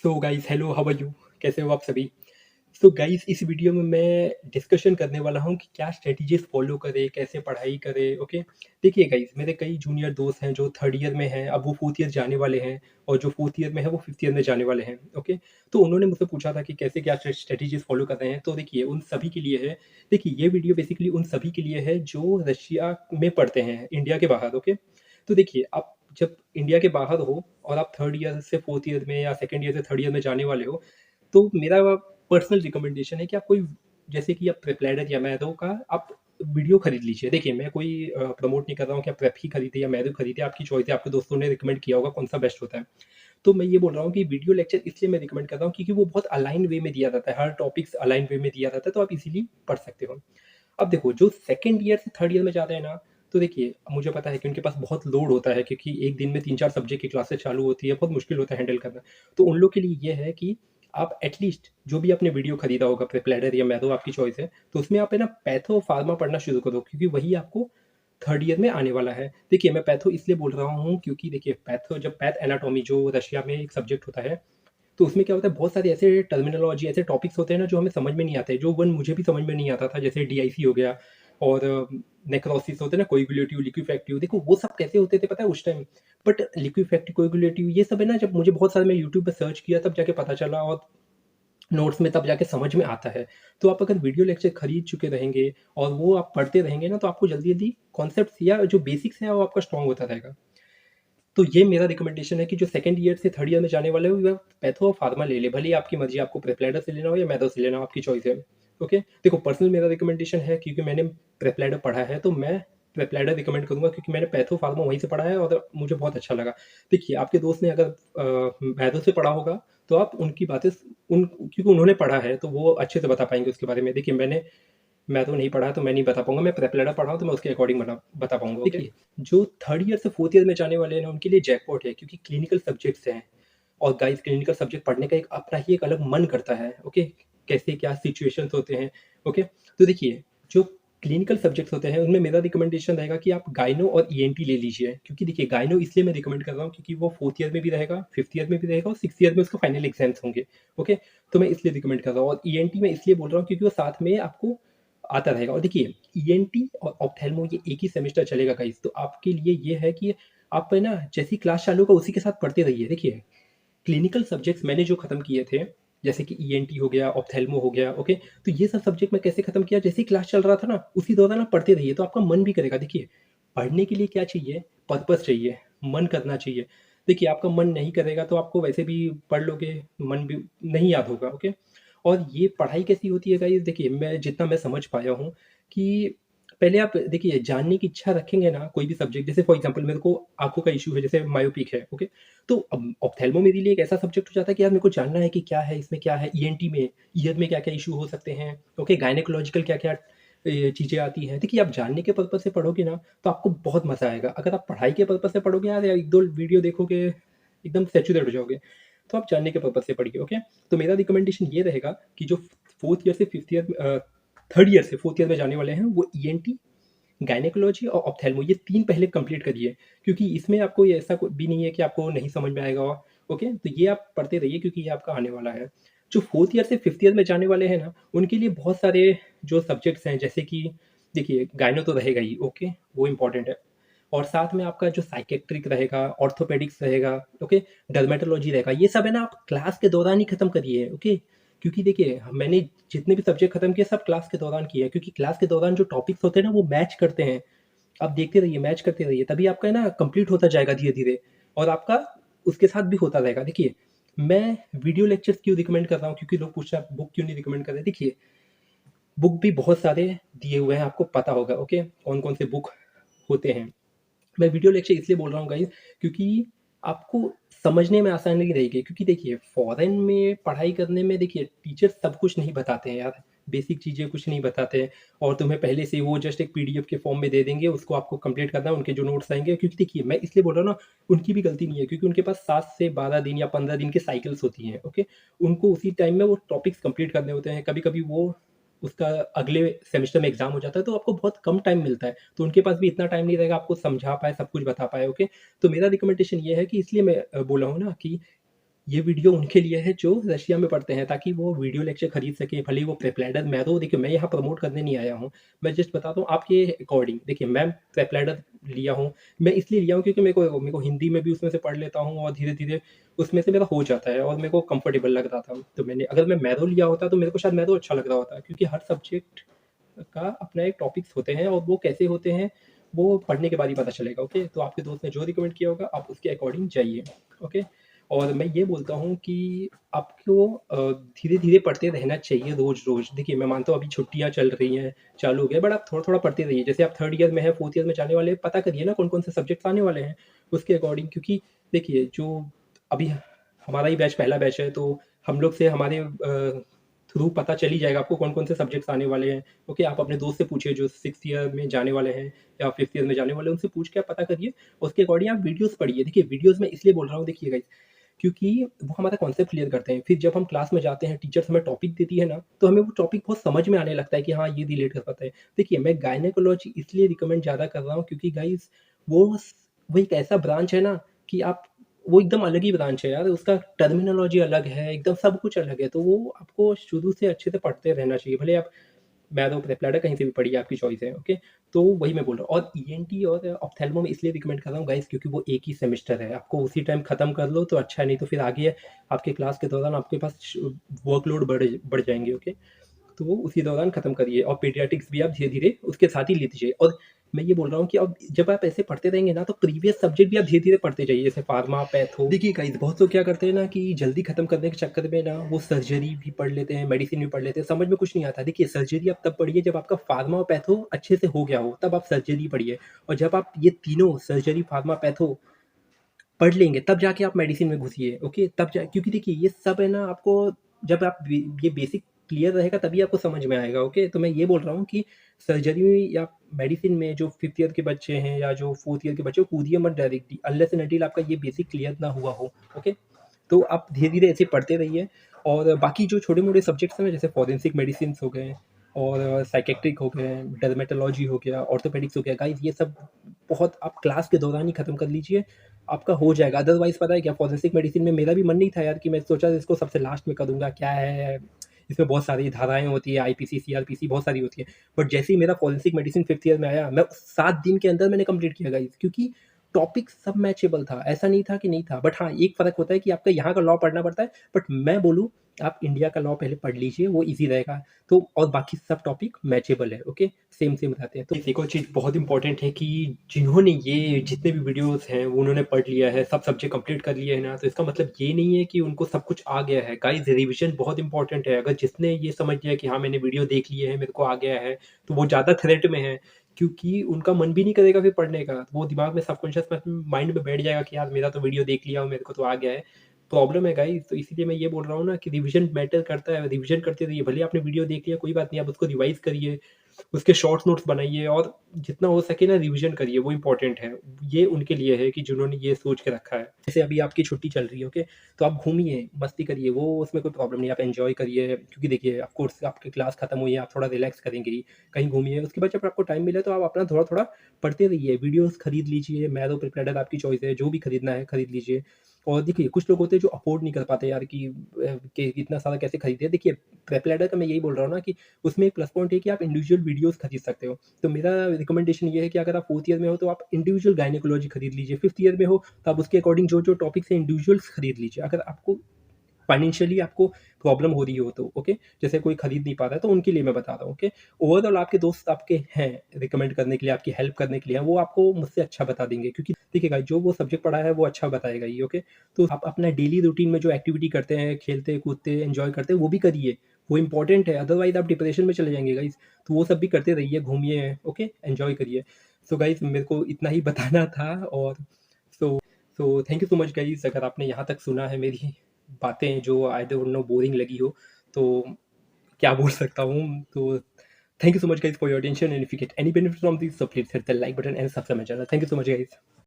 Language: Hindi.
So guys hello how are you. कैसे हो आप सभी। सो गाइस इस वीडियो में मैं डिस्कशन करने वाला हूँ कि क्या स्ट्रेटजीज फॉलो करें, कैसे पढ़ाई करें। ओके, देखिए गाइस मेरे कई जूनियर दोस्त हैं जो थर्ड ईयर में हैं, अब वो फोर्थ ईयर जाने वाले हैं, और जो फोर्थ ईयर में है वो फिफ्थ ईयर में जाने वाले हैं। ओके, तो उन्होंने मुझसे पूछा था कि कैसे क्या स्ट्रेटजीज फॉलो कर रहे हैं। तो देखिए उन सभी के लिए है, देखिए ये वीडियो बेसिकली उन सभी के लिए है जो रशिया में पढ़ते हैं इंडिया के बाहर। ओके, तो देखिए आप जब इंडिया के बाहर हो और आप थर्ड ईयर से फोर्थ ईयर में या सेकंड ईयर से थर्ड ईयर में जाने वाले हो, तो मेरा पर्सनल रिकमेंडेशन है कि आप कोई, जैसे कि आप प्रेपलैडर या मैथो का आप वीडियो खरीद लीजिए। देखिए मैं कोई प्रमोट नहीं कर रहा हूँ कि आप प्रेप ही खरीदे या मैथो खरीदे, आपकी चॉइस है, आपके दोस्तों ने रिकमेंड किया होगा कौन सा बेस्ट होता है। तो मैं ये बोल रहा हूँ कि वीडियो लेक्चर इसलिए मैं रिकमेंड कर रहा हूँ क्योंकि वो बहुत अलाइन वे में दिया जाता है, हर टॉपिक्स अलाइन वे में दिया जाता है, तो आप इजीली पढ़ सकते हो। अब देखो जो सेकंड ईयर से थर्ड ईयर में जाते हैं ना, तो देखिए मुझे पता है कि उनके पास बहुत लोड होता है क्योंकि एक दिन में 3-4 सब्जेक्ट की क्लासेस चालू होती है, बहुत मुश्किल होता है हैंडल करना। तो उन लोग के लिए ये है कि आप एटलीस्ट जो भी आपने वीडियो खरीदा होगा, प्लेडर या मैथो आपकी चॉइस है, तो उसमें आप है ना पैथो फार्मा पढ़ना शुरू करो क्योंकि वही आपको थर्ड ईयर में आने वाला है। देखिए मैं पैथो इसलिए बोल रहा हूँ क्योंकि देखिए पैथो जब पैथ एनाटॉमी जो रशिया में एक सब्जेक्ट होता है, तो उसमें क्या होता है बहुत सारे ऐसे टर्मिनोलॉजी, ऐसे टॉपिक्स होते हैं ना जो हमें समझ में नहीं आते, जो वन मुझे भी समझ में नहीं आता था, जैसे डीआईसी हो गया और नेक्रोसिस होते हैं ना, कोएगुलेटिव लिक्विफेक्टिव, देखो वो सब कैसे होते थे पता है उस टाइम। बट लिक्विफेक्टिव कोएगुलेटिव ये सब है ना, जब मुझे बहुत सारे मैं यूट्यूब पे सर्च किया तब जाके पता चला, और नोट्स में तब जाके समझ में आता है। तो आप अगर वीडियो लेक्चर खरीद चुके रहेंगे और वो आप पढ़ते रहेंगे ना, तो आपको जल्दी जल्दी कॉन्सेप्ट या जो बेसिक्स है वो आपका स्ट्रॉन्ग होता रहेगा। तो ये मेरा रिकमेंडेशन है कि जो सेकंड ईयर से थर्ड ईयर में जाने वाले हो, वह पैथो और फार्मा ले ले, भले ही आपकी मर्जी, आपको प्रेपलैडर से लेना हो या मैथो से लेना हो, आपकी चॉइस है। ओके, देखो पर्सनल मेरा रिकमेंडेशन है क्योंकि मैंने प्रेपलैडर पढ़ा है, तो मैं प्रेपलैडर रिकमेंड करूंगा क्योंकि मैंने पैथो फार्मा वहीं से पढ़ा है और मुझे बहुत अच्छा लगा। देखिए आपके दोस्त ने अगर मैथो से पढ़ा होगा तो आप उनकी बातें उन क्योंकि उन्होंने पढ़ा है तो वो अच्छे से बता पाएंगे उसके बारे में। देखिए मैं तो नहीं पढ़ा तो मैं नहीं बता पाऊंगा, मैं प्रेपलैडर पढ़ा हूँ तो मैं उसके अकॉर्डिंग बता पाऊंगा। ओके, देखिए जो थर्ड ईयर से फोर्थ ईयर में जाने वाले हैं ना, उनके लिए जैकपॉट है क्योंकि क्लिनिकल सब्जेक्ट्स हैं। और गाइस क्लिनिकल सब्जेक्ट पढ़ने का एक अपना ही एक अलग मन करता है। ओके, कैसे क्या सिचुएशंस होते हैं। ओके, तो देखिए जो क्लिनिकल सब्जेक्ट्स होते हैं उनमें मेरा रिकमेंडेशन रहेगा कि आप गाइनो और ईएनटी ले लीजिए, क्योंकि देखिए गाइनो इसलिए मैं रिकमेंड कर रहा हूँ क्योंकि वो फोर्थ ईयर में भी रहेगा, फिफ्थ ईयर में भी रहेगा और सिक्स ईयर में उसका फाइनल एग्जाम्स होंगे। ओके, तो मैं इसलिए रिकमेंड कर रहा हूँ, और ईएनटी में इसलिए बोल रहा हूँ क्योंकि वो साथ में आपको आता रहेगा। और देखिए ईएनटी और ऑप्थेल्मो ये एक ही सेमेस्टर चलेगा गाइस, तो आपके लिए ये है कि आप है ना जैसी क्लास चालू होगा उसी के साथ पढ़ते रहिए। देखिए क्लिनिकल सब्जेक्ट्स मैंने जो खत्म किए थे, जैसे कि ईएनटी हो गया, ऑप्थेल्मो हो गया, ओके, तो ये सब सब्जेक्ट मैं कैसे खत्म किया, जैसे ही क्लास चल रहा था ना उसी दौरान आप पढ़ते रहिए तो आपका मन भी करेगा। देखिए पढ़ने के लिए क्या चाहिए, पर्पस चाहिए, मन करना चाहिए। देखिए आपका मन नहीं करेगा तो आपको वैसे भी पढ़ लोगे, मन भी नहीं याद होगा। ओके, और ये पढ़ाई कैसी होती है गाइस, देखिए मैं जितना मैं समझ पाया हूँ कि पहले आप देखिए जानने की इच्छा रखेंगे ना कोई भी सब्जेक्ट, जैसे फॉर एग्जांपल मेरे को आंखों का इशू है, जैसे मायोपिक है। ओके, तो अब ऑप्थेल्मो मेरे लिए एक ऐसा सब्जेक्ट हो जाता है कि यार मेरे को जानना है कि क्या है इसमें, क्या है ईएनटी में, ईयर में क्या क्या इशू हो सकते हैं। ओके, गायनेकोलॉजिकल क्या क्या चीज़ें आती हैं। देखिए आप जानने के पर्पज से पढ़ोगे ना तो आपको बहुत मजा आएगा। अगर आप पढ़ाई के पर्पज से पढ़ोगे यार, या एक दो वीडियो देखोगे एकदम सेचुरेट हो जाओगे, तो आप जानने के पर्पज से पढ़िए। ओके, तो मेरा रिकमेंडेशन ये रहेगा कि जो फोर्थ ईयर से फिफ्थ ईयर, थर्ड ईयर से फोर्थ ईयर में जाने वाले हैं, वो ईएनटी, गायनेकोलॉजी और ऑप्थेल्मो ये तीन पहले कंप्लीट करिए, क्योंकि इसमें आपको ये ऐसा भी नहीं है कि आपको नहीं समझ में आएगा। ओके, तो ये आप पढ़ते रहिए क्योंकि ये आपका आने वाला है। जो फोर्थ ईयर से फिफ्थ ईयर में जाने वाले हैं ना, उनके लिए बहुत सारे जो सब्जेक्ट्स हैं, जैसे कि देखिए गायनो तो रहेगा ही, ओके, वो इम्पॉर्टेंट है, और साथ में आपका जो साइकेट्रिक रहेगा, ऑर्थोपेडिक्स रहेगा, ओके, डर्मेटोलॉजी रहेगा, ये सब है ना आप क्लास के दौरान ही खत्म करिए। ओके, क्योंकि देखिए मैंने जितने भी सब्जेक्ट खत्म किए सब क्लास के दौरान किए हैं, क्योंकि क्लास के दौरान जो टॉपिक्स होते हैं ना वो मैच करते हैं। आप देखते रहिए, मैच करते रहिए, तभी आपका है ना कंप्लीट होता जाएगा धीरे धीरे, और आपका उसके साथ भी होता रहेगा। देखिए मैं वीडियो लेक्चर्स क्यों रिकमेंड कर रहा हूँ, क्योंकि लोग पूछ रहे हैं बुक क्यों नहीं रिकमेंड कर रहे। देखिए बुक भी बहुत सारे दिए हुए हैं, आपको पता होगा। ओके, कौन कौन से बुक होते हैं। मैं वीडियो लेक्चर इसलिए बोल रहा हूँ गाइस क्योंकि आपको समझने में आसानी रहेगी, क्योंकि देखिए फॉरेन में पढ़ाई करने में देखिए टीचर सब कुछ नहीं बताते हैं यार, बेसिक चीज़ें कुछ नहीं बताते हैं, और तुम्हें पहले से वो जस्ट एक पीडीएफ के फॉर्म में दे देंगे, उसको आपको कंप्लीट करना है, उनके जो नोट्स आएंगे। क्योंकि देखिए मैं इसलिए बोल रहा हूँ ना, उनकी भी गलती नहीं है क्योंकि उनके पास 7 से 12 दिन या 15 दिन के साइकिल्स होती हैं। ओके, उनको उसी टाइम में वो टॉपिक्स कंप्लीट करने होते हैं, कभी कभी वो उसका अगले सेमेस्टर में एग्जाम हो जाता है, तो आपको बहुत कम टाइम मिलता है, तो उनके पास भी इतना टाइम नहीं रहेगा आपको समझा पाए, सब कुछ बता पाए। ओके, तो मेरा रिकमेंडेशन ये है कि इसलिए मैं बोला हूँ ना कि ये वीडियो उनके लिए है जो रशिया में पढ़ते हैं, ताकि वो वीडियो लेक्चर खरीद सकें, भले ही वो प्रेप लैडर। मैं तो देखिए, मैं यहाँ प्रमोट करने नहीं आया हूँ, मैं जस्ट बताता हूँ आपके अकॉर्डिंग। देखिए, मैं प्रेप लैडर लिया हूँ, मैं इसलिए लिया हूँ क्योंकि मेरे को हिंदी में भी उसमें से पढ़ लेता हूँ और धीरे-धीरे उसमें से मेरा हो जाता है और मेरे को कंफर्टेबल लग रहा था। तो अगर मैं मैथ्स लिया होता तो मेरे को शायद मैथ्स अच्छा लग रहा होता, क्योंकि हर सब्जेक्ट का अपना एक टॉपिक्स होते हैं और वो कैसे होते हैं, वो पढ़ने के बाद ही पता चलेगा। ओके, तो आपके दोस्त ने जो रिकमेंड किया होगा आप उसके अकॉर्डिंग जाइए। ओके, और मैं ये बोलता हूँ कि आपको धीरे-धीरे पढ़ते रहना चाहिए रोज़-रोज़। देखिए, मैं मानता हूँ अभी छुट्टियाँ चल रही हैं, चालू हो गया, बट आप थोड़ा-थोड़ा पढ़ते रहिए। जैसे आप 3rd ईयर में हैं, 4th ईयर में जाने वाले हैं, पता करिए ना कौन-कौन से सब्जेक्ट्स आने वाले हैं, उसके अकॉर्डिंग। क्योंकि देखिए, जो अभी हमारा ही बैच पहला बैच है, तो हम लोग से हमारे थ्रू पता चल ही जाएगा आपको कौन-कौन से सब्जेक्ट्स आने वाले हैं। ओके, आप अपने दोस्त से पूछिए जो 6th ईयर में जाने वाले हैं या 5th ईयर में जाने वाले हैं, उनसे पूछ के आप पता करिए। उसके अकॉर्डिंग आप वीडियोज़ पढ़िए। देखिए, वीडियोज़ मैं इसलिए बोल रहा हूँ, देखिए गाइस, क्योंकि वो हमारा कॉन्सेप्ट क्लियर करते हैं। फिर जब हम क्लास में जाते हैं, टीचर्स हमें टॉपिक देती है ना, तो हमें वो टॉपिक बहुत समझ में आने लगता है कि हाँ, ये रिलेट कर पाता है। देखिए, मैं गायनेकोलॉजी इसलिए रिकमेंड ज़्यादा कर रहा हूँ क्योंकि गाइस, वो एक ऐसा ब्रांच है ना कि आप वो एकदम अलग ही ब्रांच है यार, उसका टर्मिनोलॉजी अलग है, एकदम सब कुछ अलग है। तो वो आपको शुरू से अच्छे से पढ़ते रहना चाहिए। भले आप मैथ्स प्रेप लैडर कहीं से भी पढ़िए, आपकी चॉइस है। ओके, तो वही मैं बोल रहा हूँ। और ईएनटी और ऑप्थेल्मो में इसलिए रिकमेंड कर रहा हूँ गाइस, क्योंकि वो एक ही सेमेस्टर है। आपको उसी टाइम खत्म कर लो तो अच्छा है, नहीं तो फिर आगे आपके क्लास के दौरान आपके पास वर्कलोड बढ़ जाएंगे। ओके, तो वो उसी दौरान खत्म करिए, और पीडियाट्रिक्स भी आप धीरे-धीरे उसके साथ ही ले लीजिए। और मैं ये बोल रहा हूँ कि अब जब आप ऐसे पढ़ते रहेंगे ना, तो प्रीवियस सब्जेक्ट भी आप धीरे-धीरे पढ़ते जाइए, जैसे फार्मा, पैथो। देखिए गाइस, बहुत लोग क्या करते हैं ना कि जल्दी खत्म करने के चक्कर में ना वो सर्जरी भी पढ़ लेते हैं, मेडिसिन भी पढ़ लेते हैं, समझ में कुछ नहीं आता। देखिए, सर्जरी आप तब पढ़िए जब आपका फार्मा और पैथो अच्छे से हो गया हो, तब आप सर्जरी पढ़िए। और जब आप ये तीनों सर्जरी, फार्मा, पैथो पढ़ लेंगे, तब जाके आप मेडिसिन में घुसिए। ओके, तब जा क्योंकि देखिए, ये सब है ना, आपको जब आप ये बेसिक क्लियर रहेगा तभी आपको समझ में आएगा। ओके, तो मैं ये बोल रहा हूँ कि सर्जरी या मेडिसिन में जो 5th ईयर के बच्चे हैं या जो 4th ईयर के बच्चे हैं, कूदिए मत डायरेक्टली, अनलेस एंड अनटिल आपका ये बेसिक क्लियर ना हुआ हो। ओके, तो आप धीरे-धीरे ऐसे पढ़ते रहिए। और बाकी जो छोटे-मोटे सब्जेक्ट्स हैं ना, जैसे फॉरेंसिक मेडिसिन्स हो गए और साइकियाट्रिक हो गए, डर्मेटोलॉजी हो गया, ऑर्थोपेडिक्स हो गया, गाइस ये सब बहुत आप क्लास के दौरान ही खत्म कर लीजिए, आपका हो जाएगा। अदरवाइज़ पता है क्या, फॉरेंसिक मेडिसिन में मेरा भी मन नहीं था यार, कि मैं सोचा इसको सबसे लास्ट में करूँगा, क्या है, इसमें बहुत सारी धाराएँ होती है, आईपीसी, सीआरपीसी बहुत सारी होती है। बट जैसे ही मेरा फॉरेंसिक मेडिसिन 5th ईयर में आया, मैं 7 दिन के अंदर मैंने कंप्लीट किया गाइस, क्योंकि टॉपिक सब मैचेबल था, ऐसा नहीं था कि नहीं था। बट हाँ, एक फ़र्क होता है कि आपका यहाँ का लॉ पढ़ना पड़ता है, बट मैं बोलूँ आप इंडिया का लॉ पहले पढ़ लीजिए, वो ईज़ी रहेगा। तो और बाकी सब टॉपिक मैचेबल है। ओके, सेम रहते हैं। तो एक और चीज़ बहुत इंपॉर्टेंट है कि जिन्होंने ये जितने भी वीडियोस हैं वो उन्होंने पढ़ लिया है, सब सब्जेक्ट कंप्लीट कर लिए हैं ना, तो इसका मतलब ये नहीं है कि उनको सब कुछ आ गया है। गाइस, रिवीजन बहुत इंपॉर्टेंट है। अगर जिसने ये समझ लिया कि हाँ, मैंने वीडियो देख ली है, मेरे को आ गया है, तो वो ज़्यादा थ्रेट में है, क्योंकि उनका मन भी नहीं करेगा फिर पढ़ने का। वो दिमाग में, सबकॉन्शियस माइंड में बैठ जाएगा कि यार, मेरा तो वीडियो देख लिया और मेरे को तो आ गया है। प्रॉब्लम है गाइस, तो इसीलिए मैं ये बोल रहा हूँ ना कि रिवीजन मैटर करता है। रिवीजन करते रहिए, भले ही आपने वीडियो देख लिया कोई बात नहीं, आप उसको रिवाइज करिए, उसके शॉर्ट्स नोट्स बनाइए और जितना हो सके ना रिवीजन करिए, वो इंपॉर्टेंट है। ये उनके लिए है कि जिन्होंने ये सोच के रखा है। जैसे अभी आपकी छुट्टी चल रही है, ओके, तो आप घूमिए, मस्ती करिए, वो उसमें कोई प्रॉब्लम नहीं, आप एंजॉय करिए। क्योंकि देखिए, ऑफ कोर्स आपकी क्लास खत्म हुई है, आप थोड़ा रिलैक्स करेंगे ही, कहीं घूमिए। उसके बाद जब आपको टाइम मिले तो आप अपना थोड़ा-थोड़ा पढ़ते रहिए, वीडियोज़ खरीद लीजिए, मैथ्स और प्रिपेरेटर आपकी चॉइस है, जो भी खरीदना है खरीद लीजिए। और देखिए, कुछ लोग होते हैं जो अफ़ोर्ड नहीं कर पाते यार, कि इतना सारा कैसे खरीदें। देखिए, प्रेप लैडर का मैं यही बोल रहा हूँ ना कि उसमें एक प्लस पॉइंट है कि आप इंडिविजुअल वीडियोज़ खरीद सकते हो। तो मेरा रिकमेंडेशन ये है कि अगर आप 4th ईयर में हो तो आप इंडिविजुअल गायनेकोलॉजी खरीद लीजिए, 5th ईयर में हो तो आप उसके अकॉर्डिंग जो-जो टॉपिक्स हैं इंडिविजुअल्स खरीद लीजिए। अगर आपको फाइनेंशियली आपको प्रॉब्लम हो रही हो तो, ओके? जैसे कोई खरीद नहीं पा रहा है तो उनके लिए मैं बता रहा हूँ, ओके? ओवरऑल आपके दोस्त आपके हैं रिकमेंड करने के लिए, आपकी हेल्प करने के लिए, वो आपको मुझसे अच्छा बता देंगे, क्योंकि देखिए गाइस, जो वो सब्जेक्ट पढ़ा है वो अच्छा बताएगा ही, ओके? तो आप अपना डेली रूटीन में जो एक्टिविटी करते हैं, खेलते, कूदते, एन्जॉय करते हैं, वो भी करिए। वो इम्पोर्टेंट है, अदरवाइज़ आप डिप्रेशन में चले जाएँगे गाइस। तो वो सब भी करते रहिए, घूमिए, ओके? एन्जॉय करिए। सो गाइस, मेरे को इतना ही बताना था। और so so thank you so much guys, अगर आपने यहाँ तक सुना है मेरी बातें जो आई डोंट नो बोरिंग लगी हो, तो क्या बोल सकता हूँ। तो thank you so much guys for your attention, and if you get any benefit from this, so please hit the like button and subscribe my channel. Thank you so much guys.